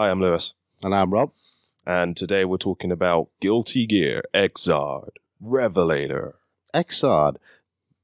Hi, I'm Lewis, And I'm Rob. and today we're talking about Gear Xrd Revelator. Xrd.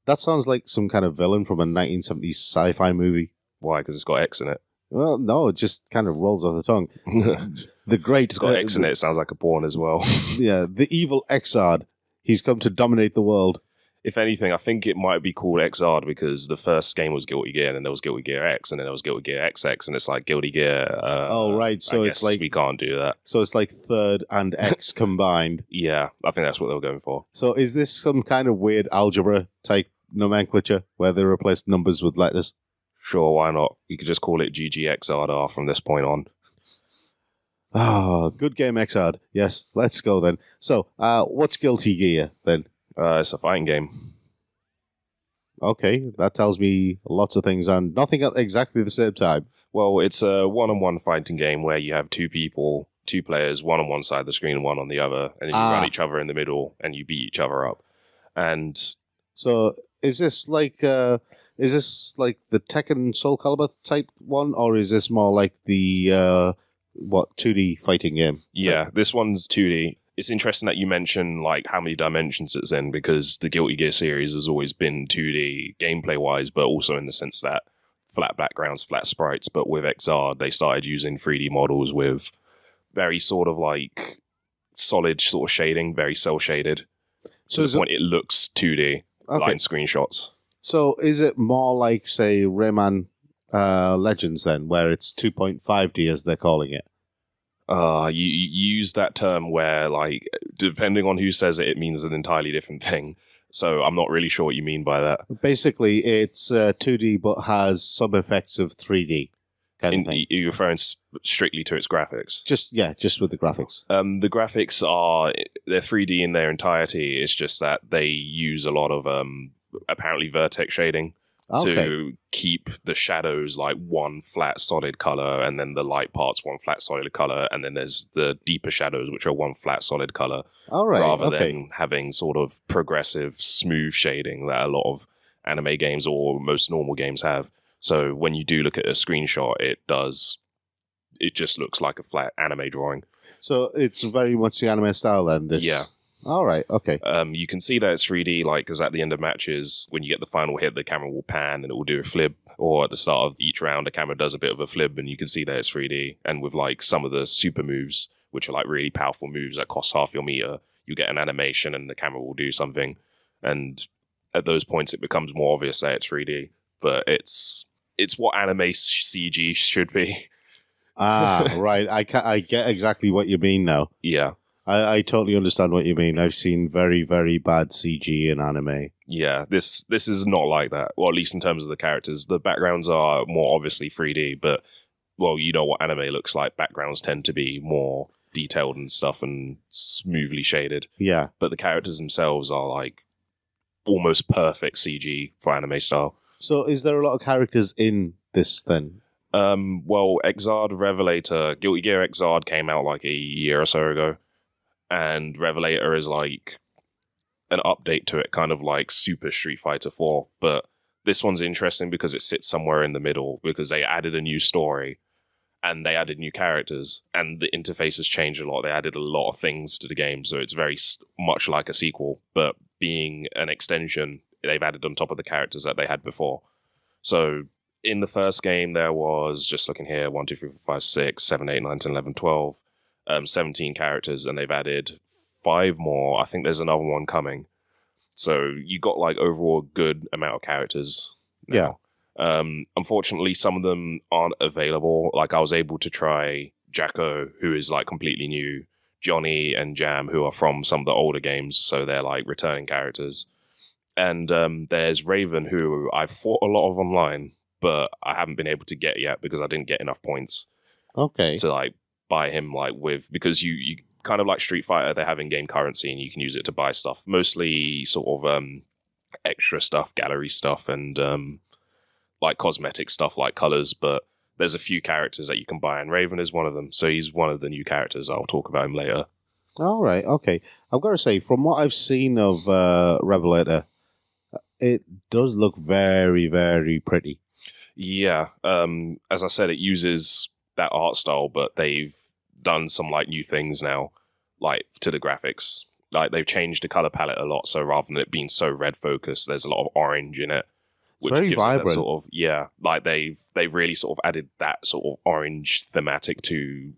That sounds like some kind of villain from a 1970s sci-fi movie. Why? Because it's got X in it. Well, no, it just kind of rolls off the tongue. The great... It's got X in it. It sounds like a porn as well. Yeah, the evil Xrd. He's come to dominate the world. If anything, I think it might be called Xrd because the first game was Guilty Gear, and then there was Guilty Gear X, and then there was Guilty Gear XX, and it's like Guilty Gear. Oh, right. So I it's guess like... we can't do that. So it's like third and X combined. Yeah, I think that's what they were going for. So is this some kind of weird algebra type nomenclature where they replace numbers with letters? Sure, why not? You could just call it GGXRR from this point on. Oh, good game, Xrd. Yes, let's go then. So, what's Guilty Gear then? It's a fighting game. Okay, that tells me lots of things and nothing at exactly the same time. Well, it's a one-on-one fighting game where you have two players, one on one side of the screen and one on the other, and then you run each other in the middle and you beat each other up. And so, is this like the Tekken Soul Calibur type one, or is this more like the 2D fighting game? yeah, this one's 2D. It's interesting that you mention like how many dimensions it's in because the Guilty Gear series has always been 2D gameplay-wise, but also in the sense that flat backgrounds, flat sprites. But with Xrd, they started using 3D models with very sort of like solid sort of shading, very cel-shaded. So to the point it looks 2D, like in screenshots. So is it more like, say, Rayman Legends then, where it's 2.5D as they're calling it? You use that term where, like, depending on who says it, it means an entirely different thing. So I'm not really sure what you mean by that. Basically, it's 2D but has some effects of 3D kind of thing. You're referring strictly to its graphics? Just with the graphics. The graphics they're 3D in their entirety. It's just that they use a lot of apparently vertex shading. To keep the shadows like one flat solid color, and then the light parts one flat solid color, and then there's the deeper shadows which are one flat solid color. All right, rather than having sort of progressive smooth shading that a lot of anime games or most normal games have. So when you do look at a screenshot, it just looks like a flat anime drawing. So it's very much the anime style then. Yeah. All right, okay. You can see that it's 3D, like, because at the end of matches, when you get the final hit, the camera will pan and it will do a flip. Or at the start of each round, the camera does a bit of a flip and you can see that it's 3D. And with, like, some of the super moves, which are, like, really powerful moves that cost half your meter, you get an animation and the camera will do something. And at those points, it becomes more obvious that it's 3D. But it's what anime CG should be. Right. I get exactly what you mean now. Yeah. I totally understand what you mean. I've seen very, very bad CG in anime. Yeah, this is not like that. Well, at least in terms of the characters. The backgrounds are more obviously 3D, but, well, you know what anime looks like. Backgrounds tend to be more detailed and stuff and smoothly shaded. Yeah. But the characters themselves are, like, almost perfect CG for anime style. So is there a lot of characters in this, then? Well, Xrd Revelator, Guilty Gear Xrd came out, like, a year or so ago. And Revelator is like an update to it, kind of like Super Street Fighter 4. But this one's interesting because it sits somewhere in the middle because they added a new story and they added new characters and the interface has changed a lot. They added a lot of things to the game, so it's very much like a sequel. But being an extension, they've added on top of the characters that they had before. So in the first game, there was, just looking here, 1, 2, 3, 4, 5, 6, 7, 8, 9, 10, 11, 12. 17 characters, and they've added 5 more. I think there's another one coming. So you got like overall a good amount of characters now. Yeah. Unfortunately, some of them aren't available. Like I was able to try Jacko, who is like completely new, Johnny and Jam, who are from some of the older games, so they're like returning characters. And there's Raven, who I've fought a lot of online, but I haven't been able to get yet because I didn't get enough points. Okay. To like buy him like with, because you kind of like Street Fighter, they have in-game currency and you can use it to buy stuff, mostly sort of extra stuff, gallery stuff, and like cosmetic stuff like colors. But there's a few characters that you can buy and Raven is one of them, so he's one of the new characters. I'll talk about him later. All right, okay. I've got to say, from what I've seen of Revelator, it does look very, very pretty. Yeah, as I said, it uses that art style, but they've done some like new things now, like to the graphics. Like they've changed the color palette a lot, so rather than it being so red focused, there's a lot of orange in it, which very gives it that vibrant. sort of like they've really sort of added that sort of orange thematic to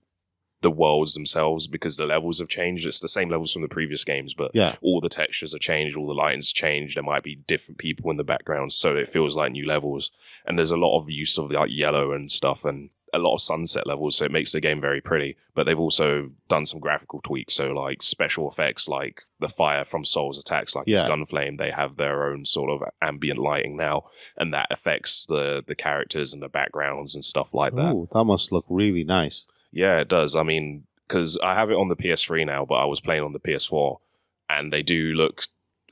the worlds themselves, because the levels have changed. It's the same levels from the previous games, but all the textures have changed, all the lighting's changed. There might be different people in the background, so it feels like new levels. And there's a lot of use of like yellow and stuff, and a lot of sunset levels, so it makes the game very pretty. But they've also done some graphical tweaks, so like special effects, like the fire from Soul's attacks, like his gunflame, they have their own sort of ambient lighting now, and that affects the characters and the backgrounds and stuff like that. Ooh, that must look really nice. Yeah, it does. I mean, because I have it on the PS3 now, but I was playing on the PS4, and they do look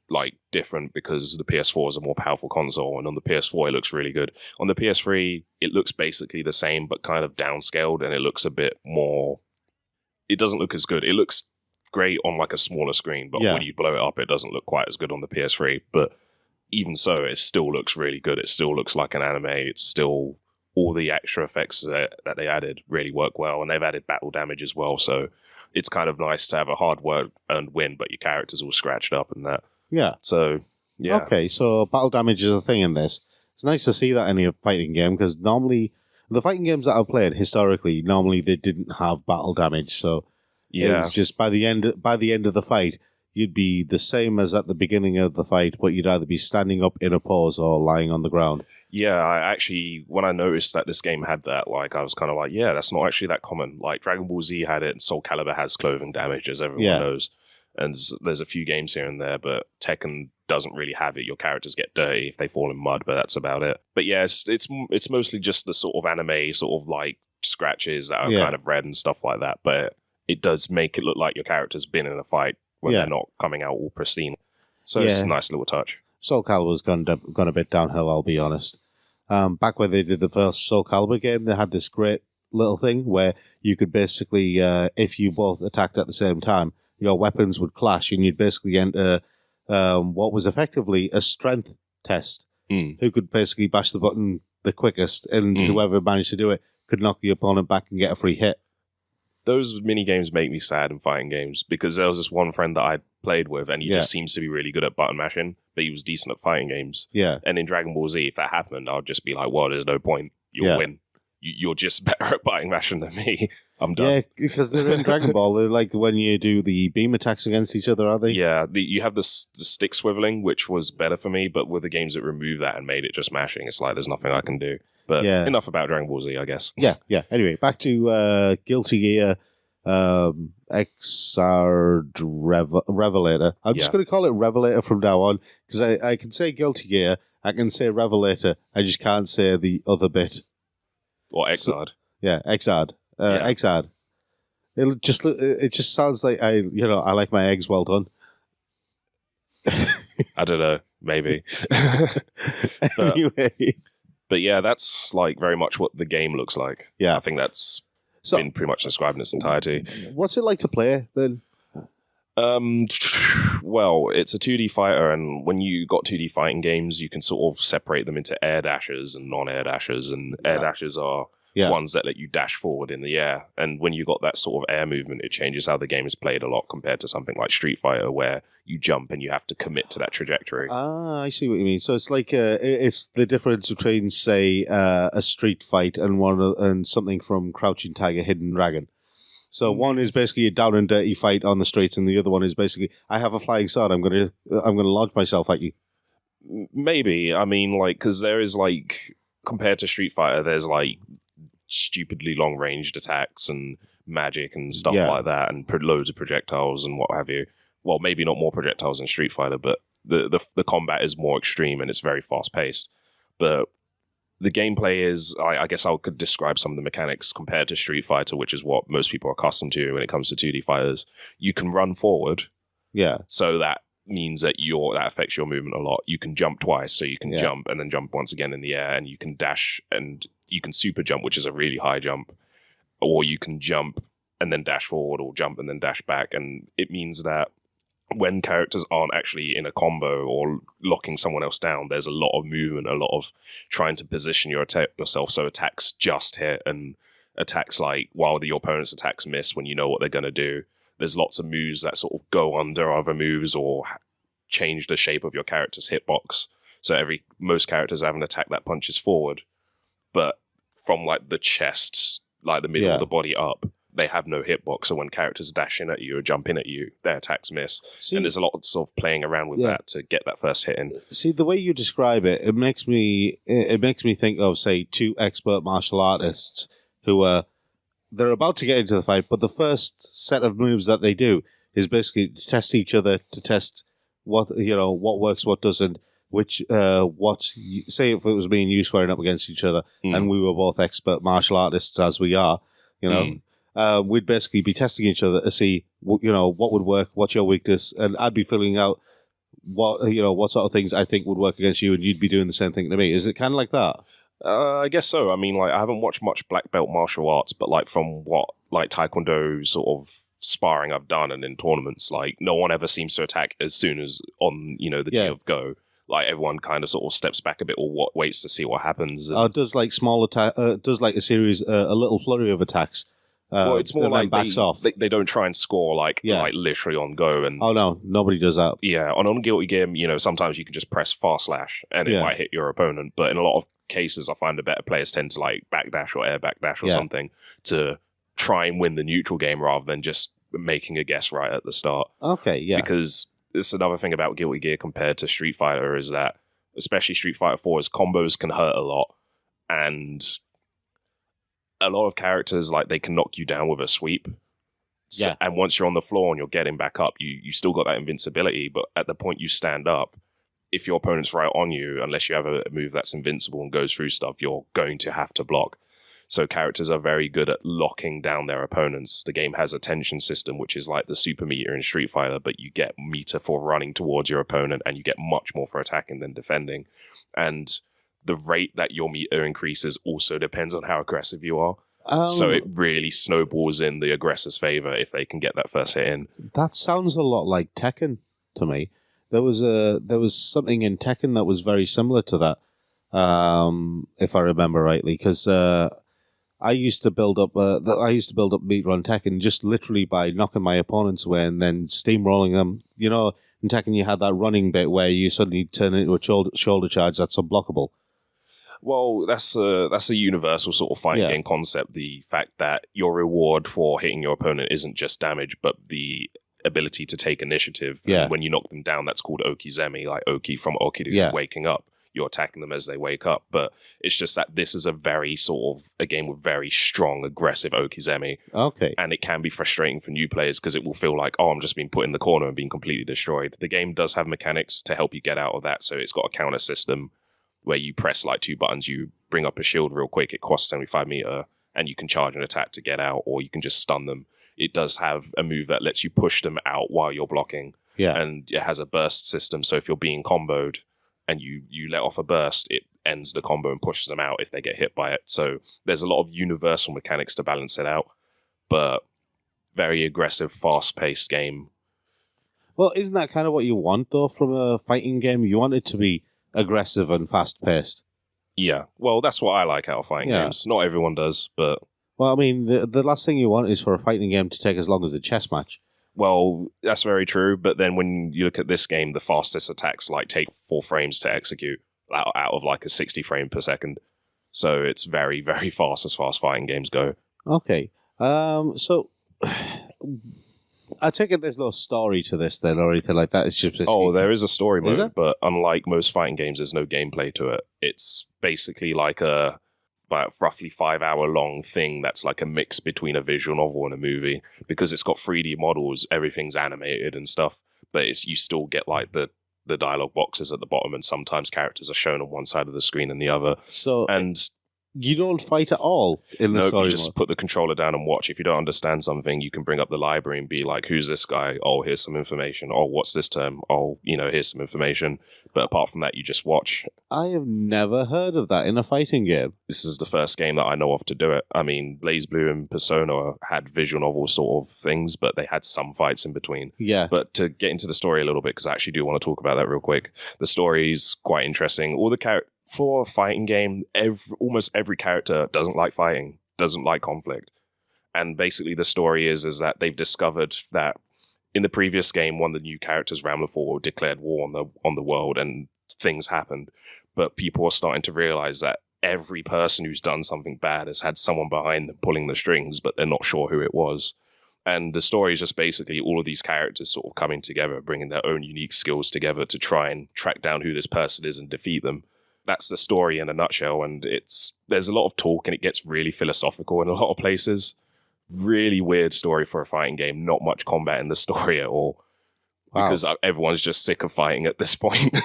like different because the PS4 is a more powerful console, and on the PS4 it looks really good. On the PS3, it looks basically the same, but kind of downscaled, and it looks a bit more... It doesn't look as good. It looks great on like a smaller screen, but when you blow it up, it doesn't look quite as good on the PS3. But even so, it still looks really good. It still looks like an anime. It's still... all the extra effects that they added really work well, and they've added battle damage as well, so it's kind of nice to have a hard work and win, but your character's all scratched up and that. Yeah. So, yeah. Okay, so battle damage is a thing in this. It's nice to see that in a fighting game, because normally, the fighting games that I've played, historically, normally they didn't have battle damage, so it was just by the end of the fight, you'd be the same as at the beginning of the fight, but you'd either be standing up in a pose or lying on the ground. Yeah, I actually, when I noticed that this game had that, like, I was kind of like, yeah, that's not actually that common. Like, Dragon Ball Z had it, and Soul Calibur has clothing damage, as everyone knows. And there's a few games here and there, but Tekken doesn't really have it. Your characters get dirty if they fall in mud, but that's about it. But yeah, it's mostly just the sort of anime, sort of like scratches that are kind of red and stuff like that. But it does make it look like your character's been in a fight when they're not coming out all pristine. So it's a nice little touch. Soul Calibur's gone a bit downhill, I'll be honest. Back when they did the first Soul Calibur game, they had this great little thing where you could basically, if you both attacked at the same time, your weapons would clash, and you'd basically enter what was effectively a strength test. Who could basically bash the button the quickest, and whoever managed to do it could knock the opponent back and get a free hit. Those mini games make me sad in fighting games, because there was this one friend that I played with, and he just seems to be really good at button mashing, but he was decent at fighting games. Yeah. And in Dragon Ball Z, if that happened, I'd just be like, well, there's no point. You'll win. You're just better at button mashing than me. I'm done. Yeah, because they're in Dragon Ball. They're like when you do the beam attacks against each other, are they? Yeah, you have the stick swiveling, which was better for me, but with the games that removed that and made it just mashing, it's like there's nothing I can do. But enough about Dragon Ball Z, I guess. Yeah. Anyway, back to Guilty Gear Xrd Revelator. I'm just going to call it Revelator from now on, because I can say Guilty Gear, I can say Revelator, I just can't say the other bit. Or Xrd. Xrd. Xrd. It just sounds like I like my eggs well done. I don't know, maybe. Anyway. But yeah, that's like very much what the game looks like. Yeah. I think that's been pretty much described in its entirety. What's it like to play then? Well, it's a 2D fighter, and when you got 2D fighting games, you can sort of separate them into air dashes and non-air dashes, and air dashes are ones that let you dash forward in the air. And when you got that sort of air movement, it changes how the game is played a lot compared to something like Street Fighter, where you jump and you have to commit to that trajectory. Ah, I see what you mean. So it's like it's the difference between, say, a street fight and something from Crouching Tiger, Hidden Dragon. So one is basically a down and dirty fight on the streets, and the other one is basically, I have a flying sword, I'm gonna launch myself at you. Maybe. I mean, like, because there is like, compared to Street Fighter, there's like stupidly long ranged attacks and magic and stuff like that, and loads of projectiles and what have you. Well, maybe not more projectiles than Street Fighter, but the combat is more extreme and it's very fast paced. But the gameplay is, I guess I could describe some of the mechanics compared to Street Fighter, which is what most people are accustomed to when it comes to 2D fighters. You can run forward. Yeah. So that means that that affects your movement a lot. You can jump twice, so you can jump and then jump once again in the air, and you can dash and you can super jump, which is a really high jump, or you can jump and then dash forward, or jump and then dash back. And it means that when characters aren't actually in a combo or locking someone else down, there's a lot of movement, a lot of trying to position yourself so attacks just hit, and attacks like while your opponent's attacks miss when you know what they're going to do. There's lots of moves that sort of go under other moves or change the shape of your character's hitbox. So most characters have an attack that punches forward, but from like the chest, like the middle of the body up, they have no hitbox. So when characters dash in at you or jump in at you, their attacks miss. And there's a lot of playing around with that to get that first hit in. See, the way you describe it, it makes me think of, say, two expert martial artists who they're about to get into the fight, but the first set of moves that they do is basically to test each other, to test what works, what doesn't. Say if it was me and you squaring up against each other, and we were both expert martial artists as we are, we'd basically be testing each other to see what would work, what's your weakness, and I'd be filling out what sort of things I think would work against you, and you'd be doing the same thing to me. Is it kind of like that? I guess so. I mean, like, I haven't watched much black belt martial arts, but like from what like Taekwondo sort of sparring I've done and in tournaments, like no one ever seems to attack as soon as on the key of go. Like everyone kind of sort of steps back a bit or waits to see what happens. Does like small attack? Does like a series, a little flurry of attacks? Well, it's more like backs off. They don't try and score like literally on go. And oh no, nobody does that. Yeah, on Guilty Gear, sometimes you can just press fast slash and it might hit your opponent. But in a lot of cases, I find the better players tend to like backdash or air backdash or something to try and win the neutral game rather than just making a guess right at the start. Okay, yeah. Because it's another thing about Guilty Gear compared to Street Fighter is that, especially Street Fighter 4's combos can hurt a lot, and a lot of characters, like, they can knock you down with a sweep. So, and once you're on the floor and you're getting back up, you still got that invincibility, but at the point you stand up, if your opponent's right on you, unless you have a move that's invincible and goes through stuff, you're going to have to block. So characters are very good at locking down their opponents. The game has a tension system, which is like the super meter in Street Fighter, but you get meter for running towards your opponent and you get much more for attacking than defending. And the rate that your meter increases also depends on how aggressive you are. So it really snowballs in the aggressor's favor if they can get that first hit in. That sounds a lot like Tekken to me. There was something in Tekken that was very similar to that, if I remember rightly, because I used to build up meter on Tekken just literally by knocking my opponents away and then steamrolling them. In Tekken you had that running bit where you suddenly turn into a shoulder charge that's unblockable. Well, that's a universal sort of fighting game concept. The fact that your reward for hitting your opponent isn't just damage, but the ability to take initiative. Yeah. And when you knock them down, that's called Okizeme, like Oki from Okiru, waking up. You're attacking them as they wake up. But it's just that this is a very sort of a game with very strong, aggressive Okizeme. Okay. And it can be frustrating for new players because it will feel like, I'm just being put in the corner and being completely destroyed. The game does have mechanics to help you get out of that. So it's got a counter system where you press like 2 buttons, you bring up a shield real quick, it costs 75 meter, and you can charge an attack to get out, or you can just stun them. It does have a move that lets you push them out while you're blocking. Yeah. And it has a burst system, so if you're being comboed and you let off a burst, it ends the combo and pushes them out if they get hit by it. So there's a lot of universal mechanics to balance it out, but very aggressive, fast-paced game. Well, isn't that kind of what you want, though, from a fighting game? You want it to be aggressive and fast-paced. Yeah, well, that's what I like out of fighting games. Not everyone does, but... Well, I mean, the last thing you want is for a fighting game to take as long as a chess match. Well, that's very true, but then when you look at this game, the fastest attacks like take 4 frames to execute out of like a 60 frame per second. So it's very, very fast as far as fighting games go. Okay. So... I take it there's no story to this then or anything like that. It's just there is a story mode, but unlike most fighting games, there's no gameplay to it. It's basically like a roughly 5-hour long thing that's like a mix between a visual novel and a movie. Because it's got 3D models, everything's animated and stuff, but you still get like the dialogue boxes at the bottom, and sometimes characters are shown on one side of the screen and the other. And you don't fight at all in the story you just put the controller down and watch. If you don't understand something, you can bring up the library and be like, who's this guy? Oh, here's some information. Oh, what's this term? Oh, here's some information. But apart from that, you just watch. I have never heard of that in a fighting game. This is the first game that I know of to do it. I mean, BlazBlue and Persona had visual novel sort of things, but they had some fights in between. Yeah. But to get into the story a little bit, because I actually do want to talk about that real quick, the story is quite interesting. All the characters... For a fighting game, almost every character doesn't like fighting. doesn't like conflict. And basically the story is that they've discovered that in the previous game, one of the new characters, Ramlethor, declared war on the world and things happened. But people are starting to realize that every person who's done something bad has had someone behind them pulling the strings, but they're not sure who it was. And the story is just basically all of these characters sort of coming together, bringing their own unique skills together to try and track down who this person is and defeat them. That's the story in a nutshell. And there's a lot of talk and it gets really philosophical in a lot of places. Really weird story for a fighting game. Not much combat in the story at all. Wow. Because everyone's just sick of fighting at this point.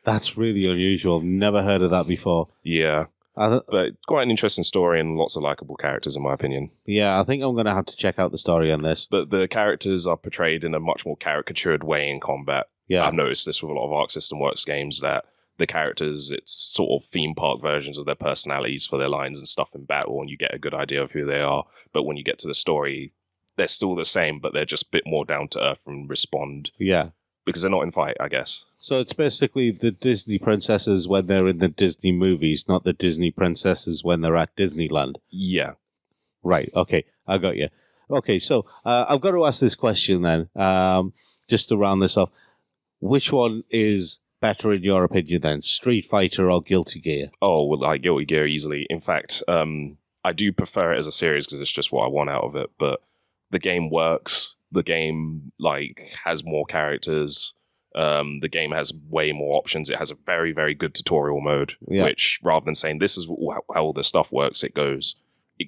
That's really unusual. Never heard of that before. Yeah. But quite an interesting story and lots of likable characters, in my opinion. Yeah, I think I'm going to have to check out the story on this. But the characters are portrayed in a much more caricatured way in combat. Yeah. I've noticed this with a lot of Arc System Works games, that the characters, it's sort of theme park versions of their personalities for their lines and stuff in battle, and you get a good idea of who they are. But when you get to the story, they're still the same, but they're just a bit more down to earth and respond. Yeah. Because they're not in fight, I guess. So it's basically the Disney princesses when they're in the Disney movies, not the Disney princesses when they're at Disneyland. Yeah. Right, okay, I got you. Okay, so I've got to ask this question then, just to round this off. Which one is better in your opinion then, Street Fighter or Guilty Gear? Oh, well, like Guilty Gear easily. In fact, I do prefer it as a series because it's just what I want out of it, but the game works. The game has more characters. The game has way more options. It has a very, very good tutorial mode, which rather than saying this is how all the stuff works, it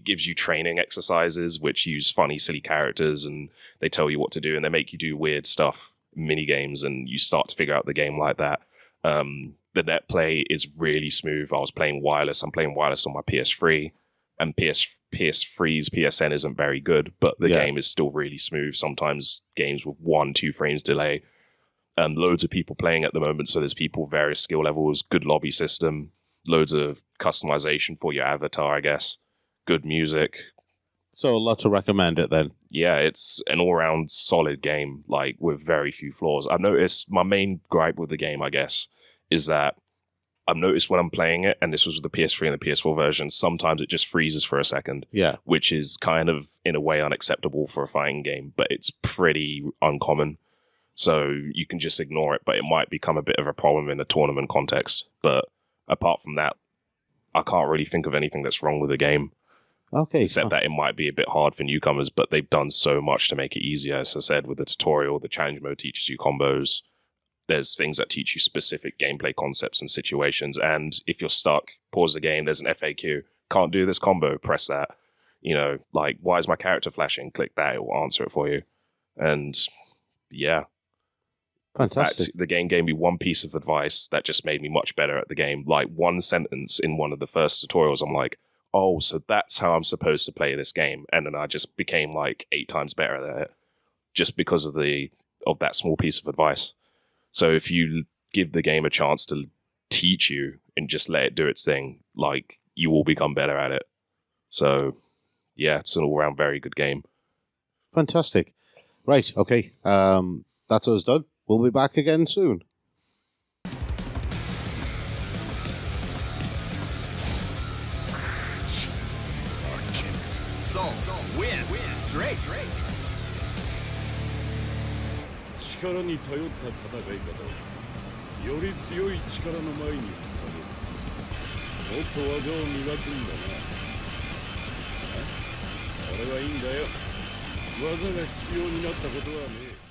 gives you training exercises which use funny, silly characters, and they tell you what to do, and they make you do weird stuff, mini games, and you start to figure out the game like that. The net play is really smooth. I was playing wireless. I'm playing wireless on my PS3. And PS3's PSN isn't very good, but the game is still really smooth. Sometimes games with 1-2 frames delay. Loads of people playing at the moment, so there's people various skill levels, good lobby system, loads of customization for your avatar, I guess. Good music. So a lot to recommend it then. Yeah, it's an all-round solid game, with very few flaws. I've noticed my main gripe with the game, I guess, is that I've noticed when I'm playing it, and this was with the PS3 and the PS4 version, sometimes it just freezes for a second. Yeah. Which is kind of, in a way, unacceptable for a fighting game, but it's pretty uncommon. So you can just ignore it, but it might become a bit of a problem in a tournament context. But apart from that, I can't really think of anything that's wrong with the game. Okay. Except that it might be a bit hard for newcomers, but they've done so much to make it easier. As I said, with the tutorial, the challenge mode teaches you combos. There's things that teach you specific gameplay concepts and situations. And if you're stuck, pause the game. There's an FAQ. Can't do this combo. Press that. Why is my character flashing? Click that. It will answer it for you. And yeah. Fantastic. In fact, the game gave me one piece of advice that just made me much better at the game. One sentence in one of the first tutorials, I'm like, oh, so that's how I'm supposed to play this game. And then I just became 8 times better at it just because of that small piece of advice. So if you give the game a chance to teach you and just let it do its thing, you will become better at it. So, yeah, it's an all-round very good game. Fantastic. Right, okay. That's us done. We'll be back again soon. So, win, straight. 力に頼った戦い方より強い力の前に塞ぐもっと技を磨くんだな俺はいいんだよ技が必要になったことはね